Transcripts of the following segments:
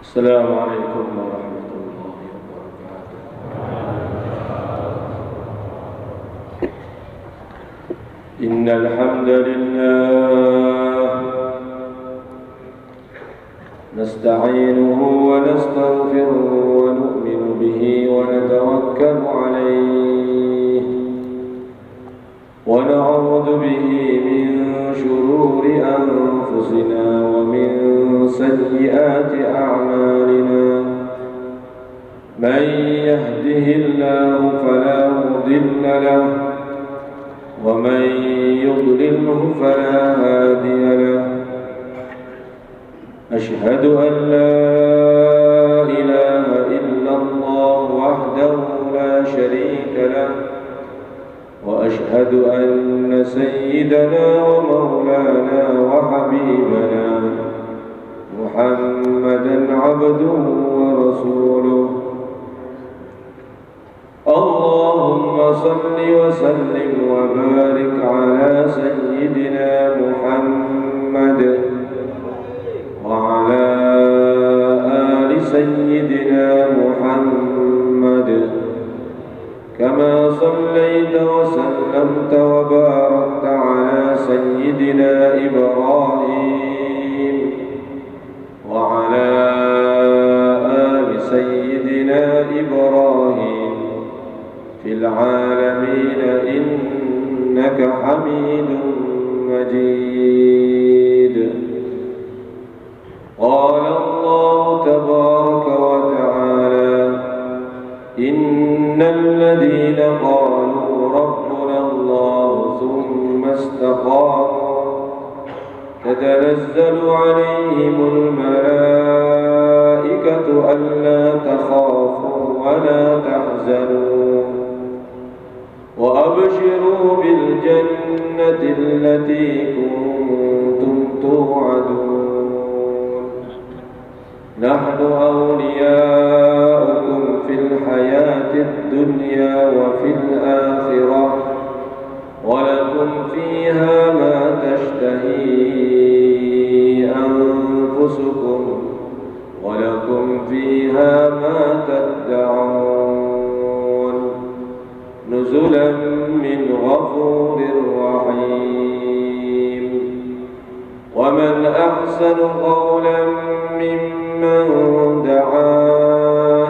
Assalamualaikum warahmatullahi wabarakatuh. Innal hamdalillah nasta'inuhu wa nastaghfiruhu wa nu'minu bihi wa natawakkalu alayhi wa na'udzu bihi min shururi anfusina wa min sayyiati a'malina man yahdihillahu fala mudilla lahu wa man yudlilhu fala hadiya lahu ashhadu an la ilaha illallah wahdahu la sharika lahu wa ashhadu anna sayyidana wa maulana wa habibana Muhammadan abduhu wa rasuluhu. Allahumma salli wa sallim wa barik ala sayyidina Muhammad wa ala ali sayyidina Muhammad kama sallaita wa sallamta wa barakta ala sayyidina Ibrahim wa ala ali sayyidina Ibrahim fil alamin innaka hamidun majid. Qala Allah tabaraka wa ta'ala innal ladhina qalu rabbuna Allah thumma istaqamu تتنزل عليهم الملائكة ألا تخافوا ولا تحزنوا وأبشروا بالجنة التي كنتم توعدون نحن أولياؤكم في الحياة الدنيا وفي الآخرة ولكم فيها ما تشتهي أنفسكم ولكم فيها ما تدعون نزلا من غفور رحيم. ومن أحسن قولا ممن دعا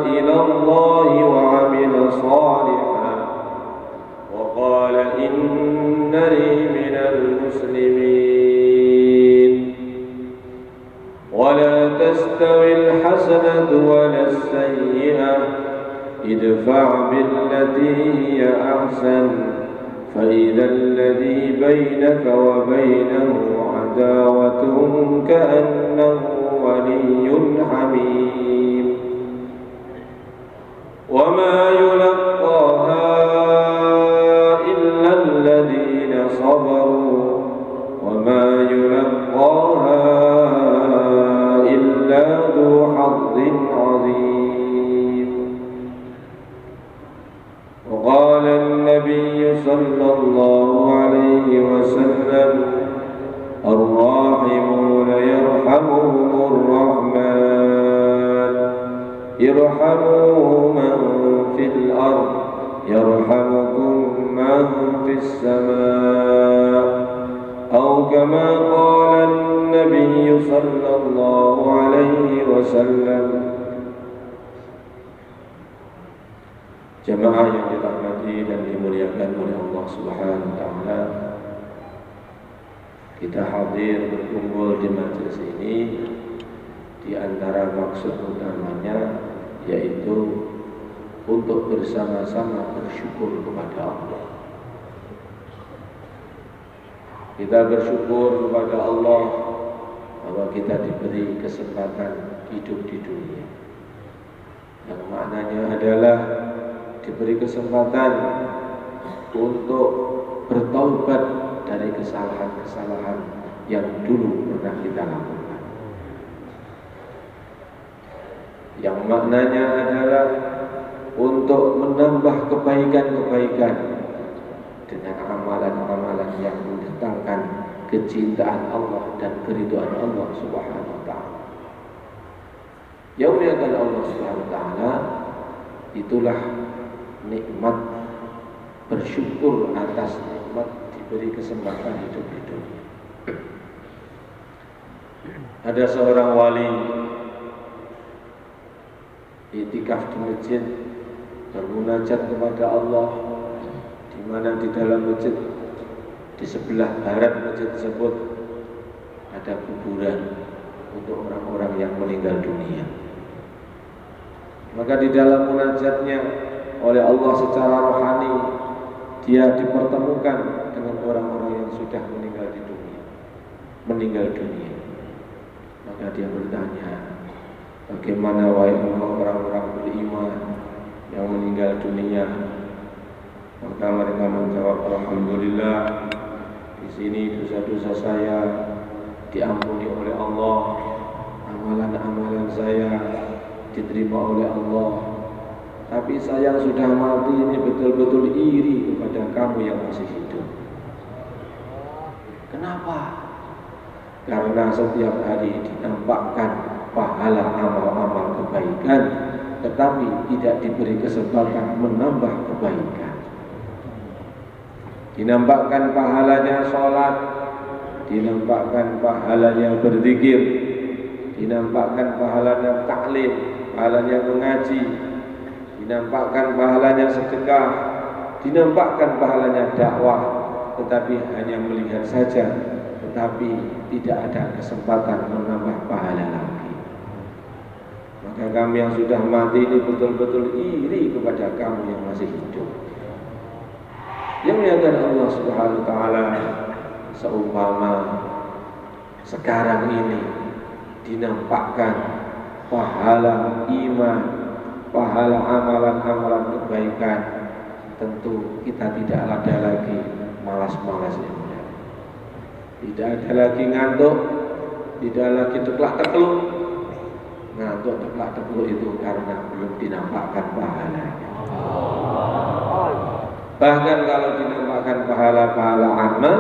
إلى الله وعمل صالحا وقال إنني من المسلمين. ولا تستوي الحسنة ولا السيئة ادفع بالتي هي أحسن فإذا الذي بينك وبينه عداوة كأنه ولي حميم. وما يلقاها إلا الذين صبروا وما يلقاها إلا ذو حظ عظيم. وقال النبي صلى الله عليه وسلم الراحمون يرحمهم الرحمن ارحموا من في الأرض يرحمكم من في السماء أو كما قال النبي صلى الله عليه وسلم. Jamaah yang dirahmati dan dimuliakan oleh Allah Subhanahu wa taala, kita hadir berkumpul di majelis ini di antara maksud utamanya yaitu untuk bersama-sama bersyukur kepada Allah. Kita bersyukur kepada Allah bahwa kita diberi kesempatan hidup di dunia, yang maknanya adalah diberi kesempatan untuk bertaubat dari kesalahan-kesalahan yang dulu pernah kita lakukan, yang maknanya adalah untuk menambah kebaikan-kebaikan dengan amalan-amalan yang mendatangkan kecintaan Allah dan keridhaan Allah Subhanahu wa taala. Yang muliakan Allah Subhanahu wa taala, itulah nikmat bersyukur atas nikmat diberi kesempatan hidup di dunia. Ada seorang wali iktikaf di masjid, bermunajat kepada Allah, di mana di dalam masjid, di sebelah barat masjid tersebut ada kuburan untuk orang-orang yang meninggal dunia. Maka di dalam munajatnya oleh Allah secara rohani, dia dipertemukan dengan orang-orang yang sudah meninggal di dunia, meninggal dunia. Maka dia bertanya, bagaimana wahai orang-orang beriman yang meninggal dunia? Maka mereka menjawab, alhamdulillah, di sini dosa-dosa saya diampuni oleh Allah, amalan-amalan saya diterima oleh Allah. Tapi saya yang sudah mati ini betul-betul iri kepada kamu yang masih hidup. Kenapa? Karena setiap hari dinampakkan pahala amal-amal kebaikan, tetapi tidak diberi kesempatan menambah kebaikan. Dinampakkan pahalanya sholat, dinampakkan pahalanya berzikir, dinampakkan pahalanya taklim, pahalanya mengaji, dinampakkan pahalanya sedekah, dinampakkan pahalanya dakwah, tetapi hanya melihat saja, tetapi tidak ada kesempatan menambah pahala lagi. Maka kami yang sudah mati ini betul-betul iri kepada kamu yang masih hidup. Yang muliakan Allah Subhanahu wa taala, seumpama sekarang ini dinampakkan pahala iman, pahala amalan-amalan kebaikan, tentu kita tidak ada lagi malas-malas ini. Tidak ada lagi ngantuk, tidak lagi teklak-tekluk. Ngantuk teklak-tekluk itu karena belum dinampakkan pahalanya. Bahkan kalau dinampakkan pahala-pahala amal,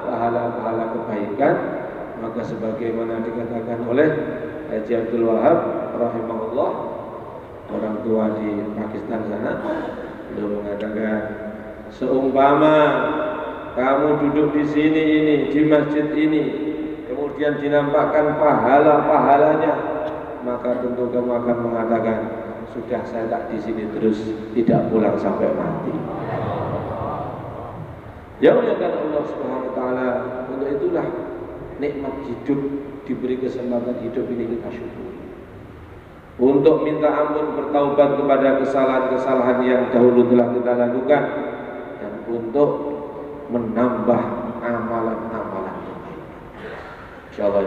pahala-pahala kebaikan, maka sebagaimana dikatakan oleh Haji Abdul Wahab rahimahullah, orang tua di Pakistan sana, beliau mengatakan, seumpama kamu duduk di sini ini, di masjid ini, kemudian dinampakkan pahala-pahalanya, maka tentu kamu akan mengatakan, sudah saya tak di sini terus, tidak pulang sampai mati. Ya Allah Subhanahu wa taala, untuk itulah nikmat hidup, diberi kesempatan hidup ini kita syukuri. Untuk minta ampun, bertaubat kepada kesalahan-kesalahan yang dahulu telah kita lakukan, dan untuk menambah amalan-amalan kebaikan. Insyaallah.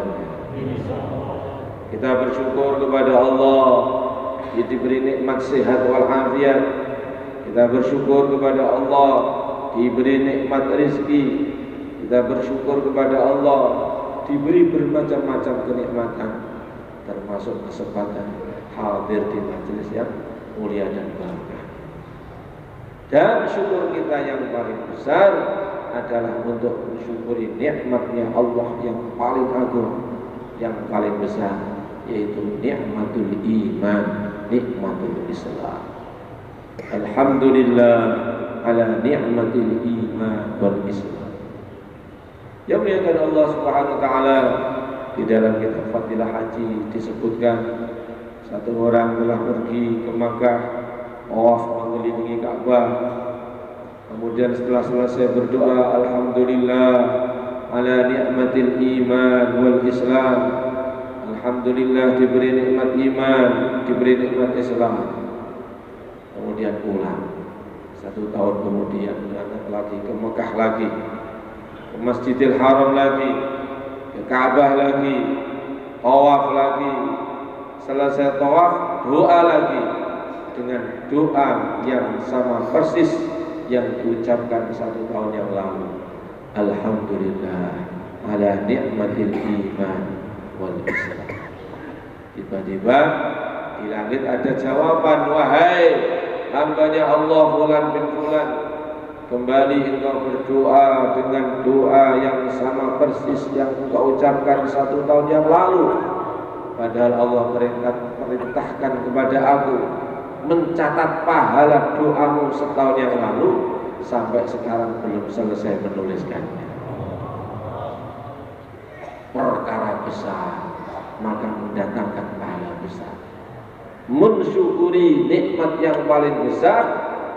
Kita bersyukur kepada Allah diberi nikmat sehat walafiat. Kita bersyukur kepada Allah diberi nikmat rezeki. Kita bersyukur kepada Allah diberi bermacam-macam kenikmatan, termasuk kesempatan hadir di majelis yang mulia dan barokah. Dan syukur kita yang paling besar adalah untuk mensyukuri nikmatnya Allah yang paling agung, yang paling besar, yaitu nikmatul iman, nikmatul Islam. Alhamdulillah ala nikmatil iman wal Islam. Yang muliakan Allah Subhanahu wa taala, di dalam kitab Fadilah Haji disebutkan satu orang telah pergi ke Makkah, tawaf mengelilingi Ka'bah. Kemudian setelah selesai berdoa, alhamdulillah ala nikmatil iman wal Islam. Alhamdulillah diberi nikmat iman, diberi nikmat Islam. Kemudian pulang. 1 tahun kemudian berangkat lagi ke Mekah lagi, ke Masjidil Haram lagi, ke Ka'bah lagi, tawaf lagi. Selesai tawaf, doa lagi dengan doa yang sama persis yang diucapkan 1 tahun yang lalu. Alhamdulillah ala ni'matil iman wal Islam. Tiba-tiba di langit ada jawaban, wahai hambanya Allah fulan bin fulan, kembali engkau berdoa dengan doa yang sama persis yang engkau ucapkan 1 tahun yang lalu. Padahal Allah perintahkan kepada aku mencatat pahala doamu setahun yang lalu, sampai sekarang belum selesai menuliskannya. Perkara besar, maka mendatangkan pahala besar. Mensyukuri nikmat yang paling besar,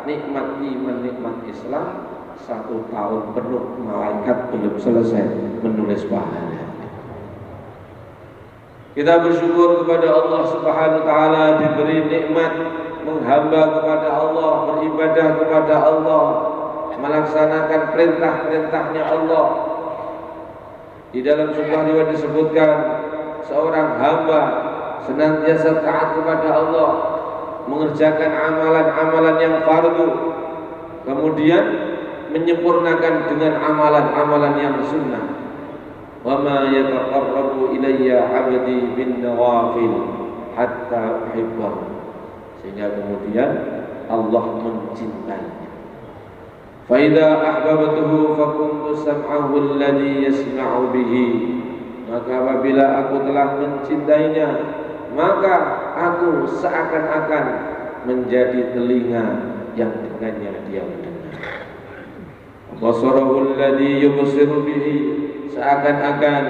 nikmat iman, nikmat Islam, 1 tahun penuh malaikat belum selesai menulis pahala. Kita bersyukur kepada Allah Subhanahu wa taala diberi nikmat menghamba kepada Allah, beribadah kepada Allah, melaksanakan perintah-perintahnya Allah. Di dalam sebuah riwayat disebutkan seorang hamba senantiasa taat kepada Allah, mengerjakan amalan-amalan yang fardu, kemudian menyempurnakan dengan amalan-amalan yang sunnah. Wa ma yataqarrabu ilayya 'abdi bin nawafil hatta uhibbahu, sehingga kemudian Allah mencintainya. Fa idza ahbabtuhu fa kuntu sam'ahu alladhi yasma'u bihi, maka apabila aku telah mencintainya, maka aku seakan-akan menjadi telinga yang dengannya dia mendengar. Basarahu alladhi yubsiru bihi, seakan-akan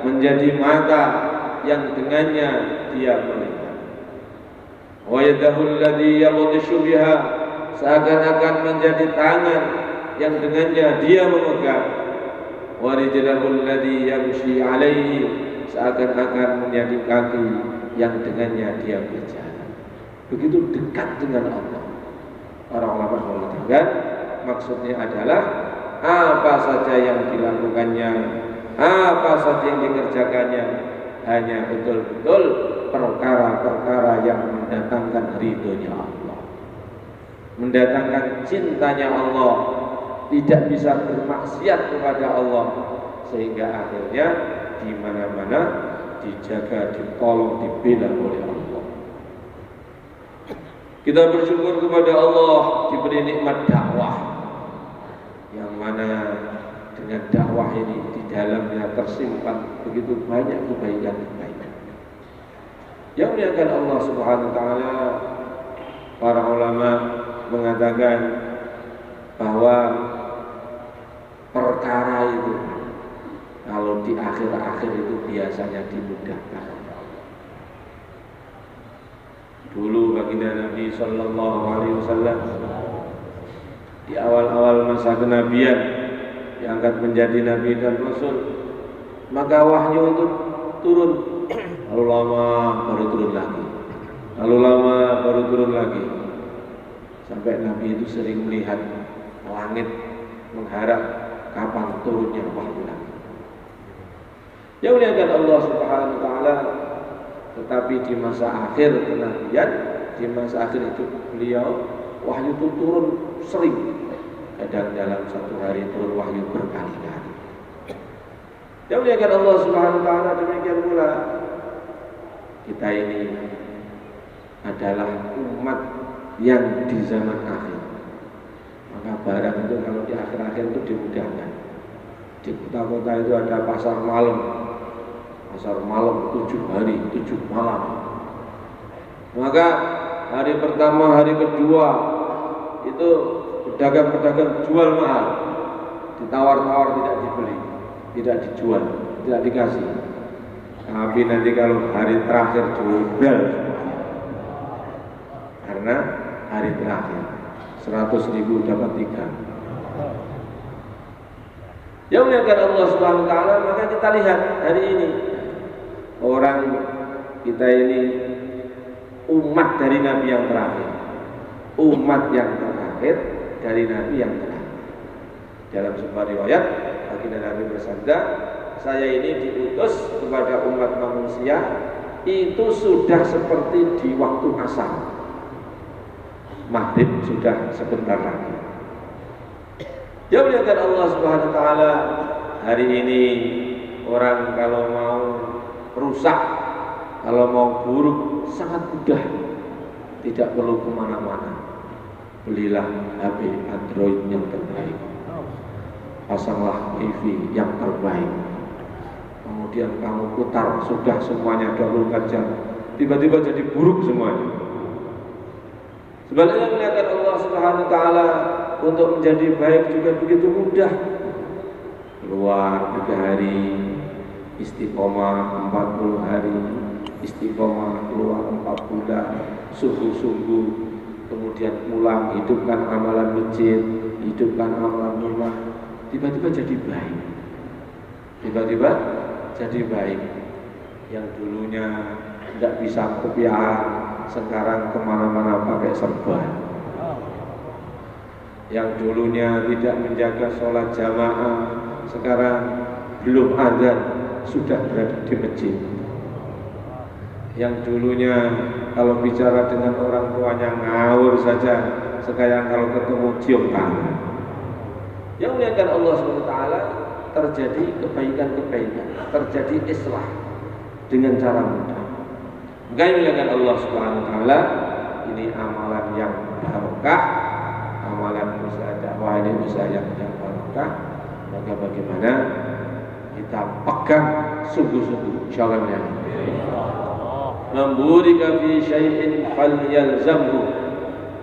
menjadi mata yang dengannya dia melihat. Wa yadahu alladhi yabtishu biha, seakan-akan menjadi tangan yang dengannya dia memegang. Wa rijlahu alladhi yamshi alaihi, seakan-akan menjadi kaki yang dengannya dia berjalan. Begitu dekat dengan Allah. Para ulama mengatakan maksudnya adalah apa saja yang dilakukannya, apa saja yang dikerjakannya, hanya betul-betul perkara-perkara yang mendatangkan ridhonya Allah, mendatangkan cintanya Allah, tidak bisa bermaksiat kepada Allah, sehingga akhirnya di mana-mana dijaga, ditolong, dibela oleh Allah. Kita bersyukur kepada Allah diberi nikmat dakwah, yang mana dengan dakwah ini di dalamnya tersimpan begitu banyak kebaikan-kebaikan. Yang muliakan Allah Subhanahu wa taala, para ulama mengatakan bahwa perkara itu kalau di akhir-akhir itu biasanya dimudahkan. Dulu baginda Nabi sallallahu alaihi wasallam di awal-awal masa kenabian diangkat menjadi nabi dan rasul, maka wahyu itu turun, lalu lama baru turun lagi, lalu lama baru turun lagi, sampai Nabi itu sering melihat langit mengharap kapan turunnya wahyu lagi. Ya muliakan Allah Subhanahu wa taala, tetapi di masa akhir kenabian, di masa akhir hidup beliau, wahyu itu turun sering. Kadang dalam 1 hari turun wahyu berkali-kali. Ya muliakan Allah Subhanahu wa taala, demikian pula kita ini adalah umat yang di zaman akhir. Maka barang itu kalau di akhir-akhir itu dimudahkan. Di kota-kota itu ada pasar malam 7 hari 7 malam. Maka hari pertama, hari kedua itu pedagang-pedagang jual mahal, ditawar-tawar tidak dibeli, tidak dijual, tidak dikasih. Tapi nanti kalau hari terakhir jual, karena hari terakhir 100.000 dapat 3. Ya muliakan Allah Subhanahu wa taala, maka kita lihat hari ini orang kita ini umat dari Nabi yang terakhir, umat yang terakhir dari Nabi yang terakhir. Dalam sebuah riwayat baginda Nabi bersabda, saya ini diutus kepada umat manusia itu sudah seperti di waktu asar, maghrib sudah sebentar lagi. Ya muliakan Allah Subhanahu wa taala, hari ini orang kalau mau rusak, kalau mau buruk sangat mudah, tidak perlu kemana-mana. Belilah HP Android yang terbaik, pasanglah TV yang terbaik, kemudian kamu putar, sudah semuanya 24 jam, tiba-tiba jadi buruk semuanya. Sebaliknya melihat Allah Subhanahu wa Ta'ala untuk menjadi baik juga begitu mudah. Keluar 3 hari, istiqomah 40 hari, istiqomah keluar 4 bulan, sungguh-sungguh, kemudian pulang, hidupkan amalan masjid, hidupkan amalan rumah, tiba-tiba jadi baik. Tiba-tiba jadi baik. Yang dulunya tidak bisa kopiah, sekarang kemana-mana pakai serban. Yang dulunya tidak menjaga sholat jamaah, sekarang belum azan sudah berada di masjid. Yang dulunya kalau bicara dengan orang tuanya ngawur saja, sekarang kalau ketemu cium tangan. Yang melihatkan Allah SWT terjadi kebaikan-kebaikan, terjadi islah dengan cara mudah. Maka yang melihatkan Allah SWT, ini amalan yang barokah, amalan usaha dakwah ini usaha yang barokah. Maka bagaimana kita pegang sungguh-sungguh, insyaallah ya. Memburika fi syai'in falyalzamhu.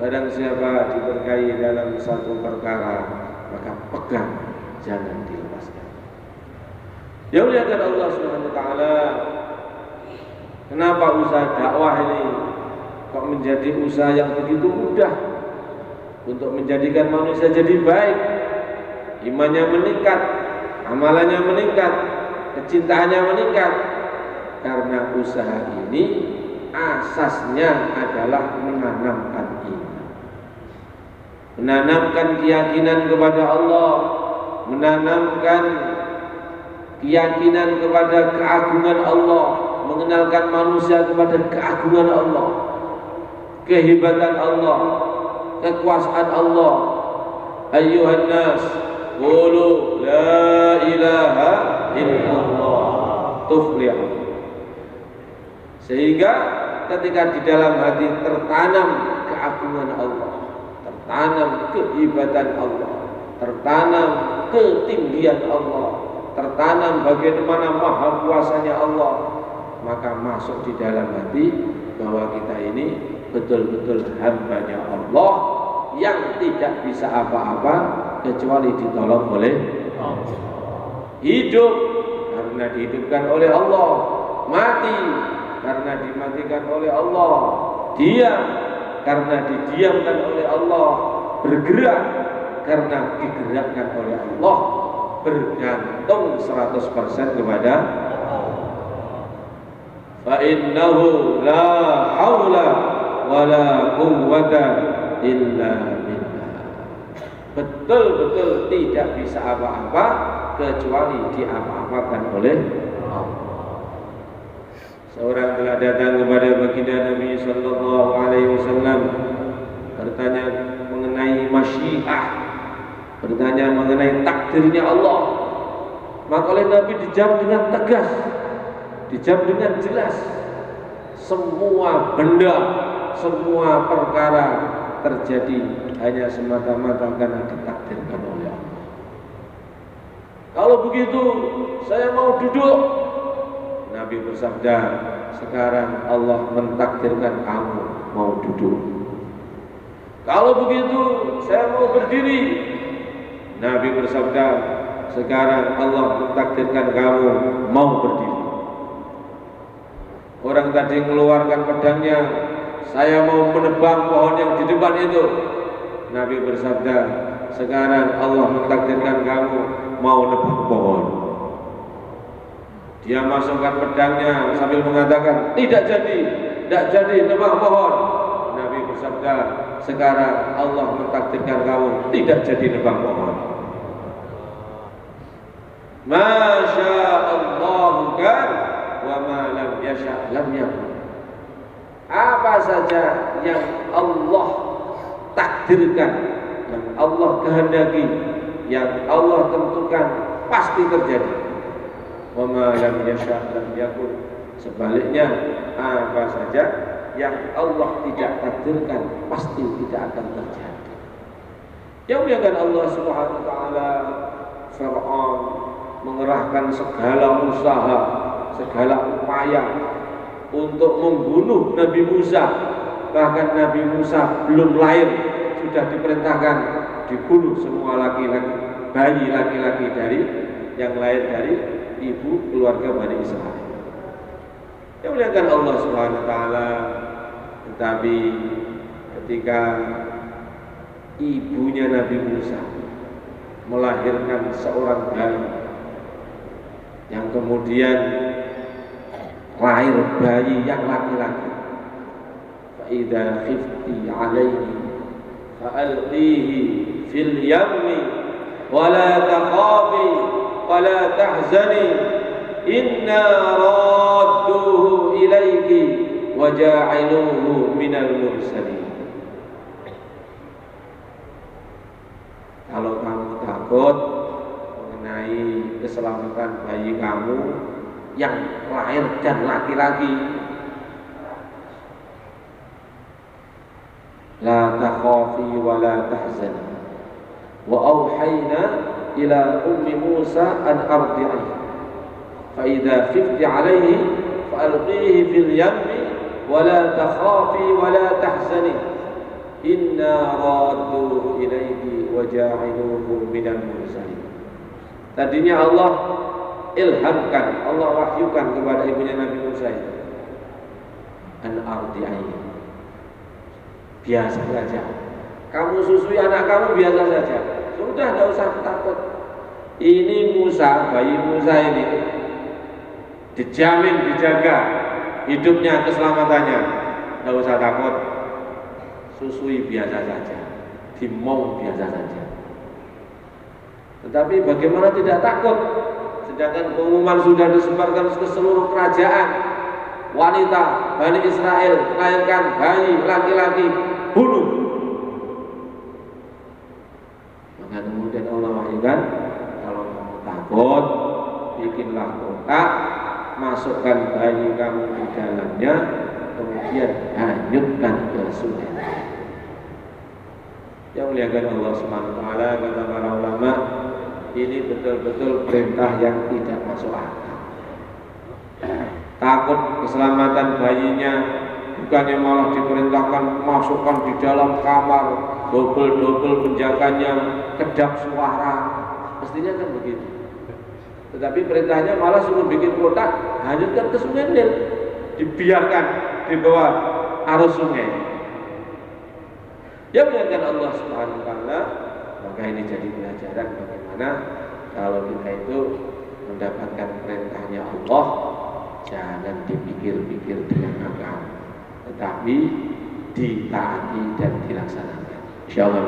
Barang siapa diberkahi dalam satu perkara, maka pegang, jangan dilepaskan. Ya melihatkan Allah Subhanahu wa Ta'ala, kenapa usaha dakwah ini kok menjadi usaha yang begitu mudah untuk menjadikan manusia jadi baik, imannya meningkat, amalannya meningkat, kecintaannya meningkat? Karena usaha ini asasnya adalah menanamkan iman, menanamkan keyakinan kepada Allah, menanamkan keyakinan kepada keagungan Allah, mengenalkan manusia kepada keagungan Allah, kehebatan Allah, kekuasaan Allah. Ayyuhan nas, qulu la ilaha illallah tuflihun. Sehingga ketika di dalam hati tertanam keagungan Allah, tertanam kehebatan Allah, tertanam ketinggian Allah, tertanam bagaimana maha kuasanya Allah, maka masuk di dalam hati bahwa kita ini betul-betul hambanya Allah yang tidak bisa apa-apa kecuali ditolong oleh Allah. Hidup karena dihidupkan oleh Allah, mati karena dimatikan oleh Allah, diam karena didiamkan oleh Allah, bergerak karena digerakkan oleh Allah, bergantung 100% kepada Allah. Fa innahu la haula wala quwwata illa billah. Betul-betul tidak bisa apa-apa kecuali diapa-apakan oleh Allah. Seorang telah datang kepada baginda Nabi sallallahu alaihi wasallam, bertanya mengenai masyiah, bertanya mengenai takdirnya Allah. Maka oleh Nabi dijawab dengan tegas, dijawab dengan jelas. Semua benda, semua perkara terjadi hanya semata-mata karena ditakdirkan oleh Allah. Kalau begitu, saya mau duduk. Nabi bersabda, sekarang Allah mentakdirkan kamu mau duduk. Kalau begitu, saya mau berdiri. Nabi bersabda, sekarang Allah mentakdirkan kamu mau berdiri. Orang tadi mengeluarkan pedangnya, saya mau menebang pohon yang di depan itu. Nabi bersabda, sekarang Allah mentakdirkan kamu mau nebang pohon. Dia masukkan pedangnya sambil mengatakan, tidak jadi nebang pohon. Nabi bersabda, sekarang Allah mentakdirkan kamu tidak jadi nebang pohon. Masya Allah kan, wa ma lam yasha lam yakun. Apa saja yang Allah takdirkan, yang Allah kehendaki, yang Allah tentukan pasti terjadi. wa ma lam yasha' lam yakun. Sebaliknya, apa saja yang Allah tidak takdirkan pasti tidak akan terjadi. Yang muliakan Allah Subhanahu wa taala, Fir'aun mengerahkan segala usaha, segala upaya untuk membunuh Nabi Musa. Bahkan Nabi Musa belum lahir sudah diperintahkan dibunuh semua laki-laki, bayi laki-laki dari yang lahir dari ibu keluarga Bani Israel. Yang muliakan Allah Subhanahu wa taala, tetapi ketika ibunya Nabi Musa melahirkan seorang bayi yang kemudian lahir bayi yang laki-laki, fa idza khifti alaihi fa alqihi fil yammi wa la takhafi wa la tahzani inna radduhu ilaiki wa ja'iluhu minal mursalin. Kalau kamu takut mengenai keselamatan bayi kamu yang lahir dan laki-laki, la takhafi wa la tahzani wa auhayna ila ummi Musa an ardi'i fa idza khifti alaihi fa alqihi fil yammi wa la takhafi wa la tahzani inna radduhu ilaiki wa ja'iluhu minal mursalin. Tadinya Allah ilhamkan, Allah wahyukan kepada ibunya Nabi Musa itu, an ardi'i, biasa saja, kamu susui anak kamu biasa saja, sudah tidak usah takut. Ini Musa, bayi Musa ini dijamin, dijaga hidupnya, keselamatannya, tidak usah takut. Susui biasa saja, dimong biasa saja. Tetapi bagaimana tidak takut, sedangkan pengumuman sudah disebarkan ke seluruh kerajaan, wanita Bani Israel melahirkan bayi laki-laki, bunuh. Maka kemudian Allah wahyukan, kalau kamu takut, bikinlah kotak, masukkan bayi kamu di dalamnya, kemudian hanyutkan ke sungai. Yang muliakan Allah Subhanahu wa taala, kata para ulama, ini betul-betul perintah yang tidak masuk akal. Takut keselamatan bayinya, bukannya malah diperintahkan masukkan di dalam kamar, double penjaganya, kedap suara. Mestinya kan begitu. Tetapi perintahnya malah suruh bikin kotak, hanyutkan ke sungai Nil, dibiarkan di bawah arus sungai. Yang muliakan Allah Subhanahu wa taala, maka ini jadi pelajaran bagaimana kalau kita itu mendapatkan perintahnya Allah, jangan dipikir-pikir dengan akal, tetapi ditaati dan dilaksanakan. Insyaallah.